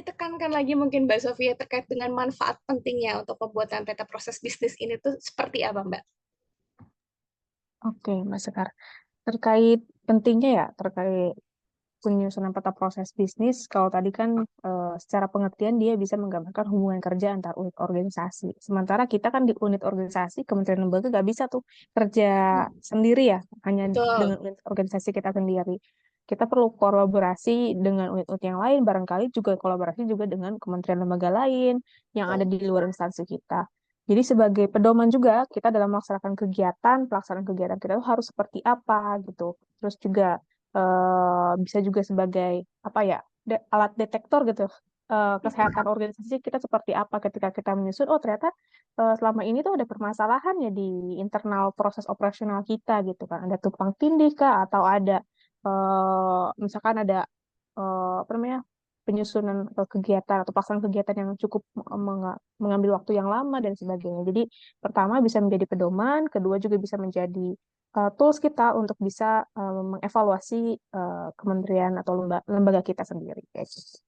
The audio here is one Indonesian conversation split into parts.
ditekankan lagi mungkin Mbak Sofia terkait dengan manfaat pentingnya untuk pembuatan peta proses bisnis ini tuh seperti apa, Mbak? Oke, Mas Sekar. Terkait pentingnya ya, terkait penyusunan peta proses bisnis, kalau tadi kan secara pengertian dia bisa menggambarkan hubungan kerja antar unit organisasi. Sementara kita kan di unit organisasi, kementerian lembaga nggak bisa tuh kerja sendiri ya, hanya Betul. dengan unit organisasi kita sendiri. Kita perlu kolaborasi dengan unit-unit yang lain, barangkali juga kolaborasi juga dengan kementerian lembaga lain yang ada Betul. di luar instansi kita. Jadi sebagai pedoman juga kita dalam melaksanakan kegiatan, pelaksanaan kegiatan kita itu harus seperti apa gitu. Terus juga bisa juga sebagai apa ya, alat detektor gitu, kesehatan organisasi kita seperti apa ketika kita menyusun. Oh ternyata selama ini tuh ada permasalahan ya di internal proses operasional kita gitu kan, ada tumpang tindih kah, atau ada misalkan ada apa namanya, penyusunan atau kegiatan atau pelaksanaan kegiatan yang cukup mengambil waktu yang lama dan sebagainya. Jadi pertama bisa menjadi pedoman, kedua juga bisa menjadi tools kita untuk bisa mengevaluasi kementerian atau lembaga kita sendiri. Kayak gitu.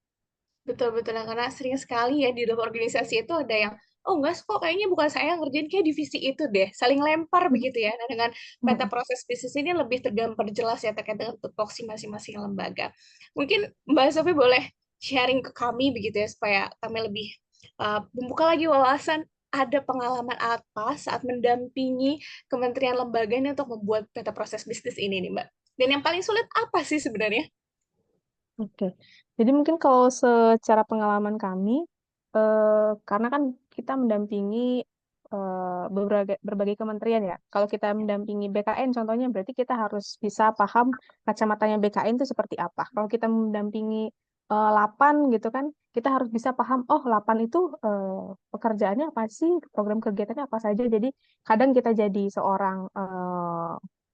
Betul-betul, karena sering sekali ya di dalam organisasi itu ada yang, oh enggak kok kayaknya bukan saya yang ngerjain, kayak divisi itu deh, saling lempar begitu ya. Nah dengan peta Mm-mm. proses bisnis ini lebih tergambar jelas ya terkait dengan tupoksi masing-masing lembaga. Mungkin Mbak Sofi boleh sharing ke kami begitu ya, supaya kami lebih membuka lagi wawasan, ada pengalaman apa saat mendampingi kementerian lembaga ini untuk membuat peta proses bisnis ini nih Mbak. Dan yang paling sulit apa sih sebenarnya? Oke, jadi mungkin kalau secara pengalaman kami, karena kan kita mendampingi berbagai kementerian ya. Kalau kita mendampingi BKN contohnya, berarti kita harus bisa paham kacamatanya BKN itu seperti apa. Kalau kita mendampingi Lapan gitu kan, kita harus bisa paham, oh Lapan itu pekerjaannya apa sih, program kegiatannya apa saja. Jadi kadang kita jadi seorang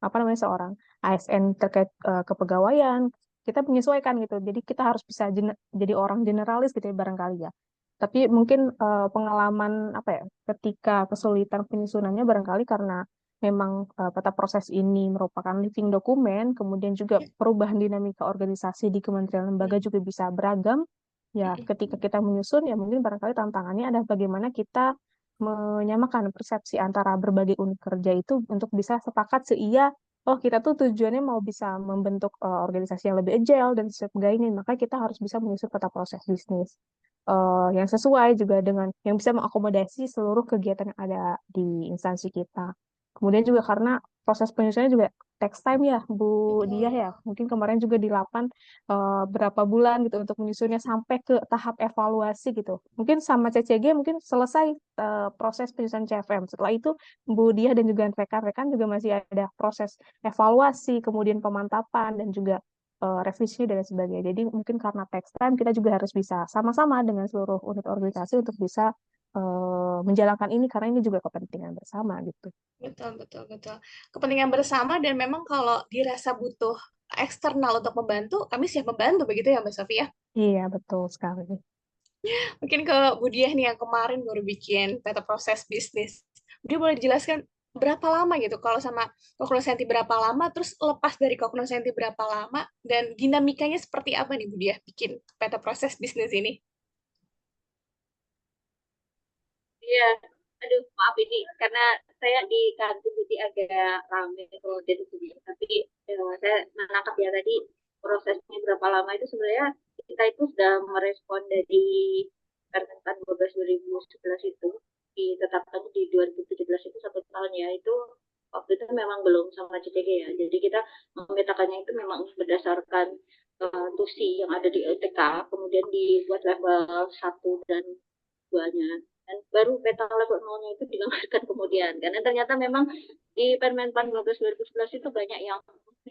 apa namanya, seorang ASN terkait kepegawaian, kita menyesuaikan gitu. Jadi kita harus bisa jadi orang generalis gitu ya barangkali ya. Tapi mungkin pengalaman apa ya, ketika kesulitan penyusunannya barangkali karena memang peta proses ini merupakan living dokumen, kemudian juga perubahan dinamika organisasi di kementerian lembaga juga bisa beragam. Ya, ketika kita menyusun ya mungkin barangkali tantangannya adalah bagaimana kita menyamakan persepsi antara berbagai unit kerja itu untuk bisa sepakat seia, oh kita tuh tujuannya mau bisa membentuk organisasi yang lebih agile dan sebagainya, maka kita harus bisa menyusun peta proses bisnis yang sesuai juga dengan yang bisa mengakomodasi seluruh kegiatan yang ada di instansi kita. Kemudian juga karena proses penyusunannya juga text time ya, Bu Diah ya. Betul. Mungkin kemarin juga di 8 berapa bulan gitu untuk menyusunnya sampai ke tahap evaluasi gitu. Mungkin sama CCG mungkin selesai proses penyusunan CFM. Setelah itu Bu Diah dan juga rekan-rekan juga masih ada proses evaluasi, kemudian pemantapan dan juga revisi dan sebagainya. Jadi mungkin karena text time kita juga harus bisa sama-sama dengan seluruh unit organisasi untuk bisa menjalankan ini karena ini juga kepentingan bersama gitu. Betul, betul, betul. Kepentingan bersama dan memang kalau dirasa butuh eksternal untuk membantu, kami siap membantu begitu ya Mbak Sofi ya. Iya, betul sekali. Mungkin ke Budiah nih yang kemarin baru bikin peta proses bisnis. Dia boleh dijelaskan berapa lama gitu kalau sama Cognoscenti berapa lama, terus lepas dari Cognoscenti berapa lama, dan dinamikanya seperti apa nih Budiah bikin peta proses bisnis ini? Iya, aduh maaf ini karena saya di kantor jadi agak ramai kalau dari sini. Tapi saya menangkap ya tadi prosesnya berapa lama itu sebenarnya kita itu sudah merespon dari Permentan 12 2011 itu ditetapkan di 2017 itu 1 tahun ya itu waktu itu memang belum sama CCG ya. Jadi kita memetakannya itu memang berdasarkan tusi yang ada di LTK, kemudian dibuat level 1 dan 2-nya dan baru peta level 0-nya itu digambarkan kemudian karena ternyata memang di Permenpan 12 2011 itu banyak yang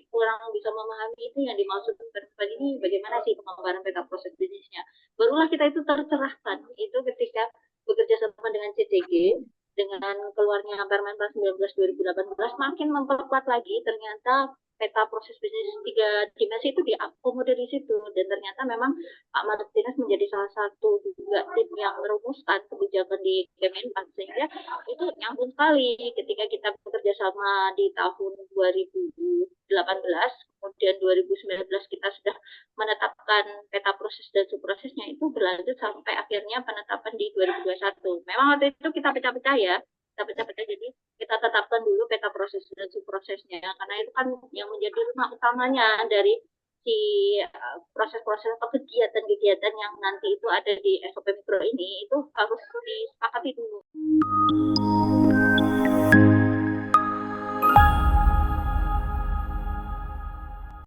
kurang bisa memahami itu yang dimaksud Permen ini bagaimana sih penggambaran peta proses bisnisnya. Barulah kita itu tercerahkan itu ketika bekerja sama dengan CCG dengan keluarnya Permenpan 19 2018 makin memperkuat lagi ternyata peta proses bisnis 3 dimensi itu diakomodir di situ dan ternyata memang Pak Martinez menjadi salah satu juga tim yang merumuskan kebijakan di Kemenpan sehingga itu nyambung sekali ketika kita bekerja sama di tahun 2018 kemudian 2019 kita sudah menetapkan peta proses dan subprosesnya, itu berlanjut sampai akhirnya penetapan di 2021. Memang waktu itu kita pecah-pecah ya, kita pecah-pecah, jadi kita tetapkan dulu peta proses dan subprosesnya, karena itu kan yang menjadi rumah utamanya dari si proses-proses atau kegiatan-kegiatan yang nanti itu ada di SOP Mikro ini, itu harus disepakati dulu.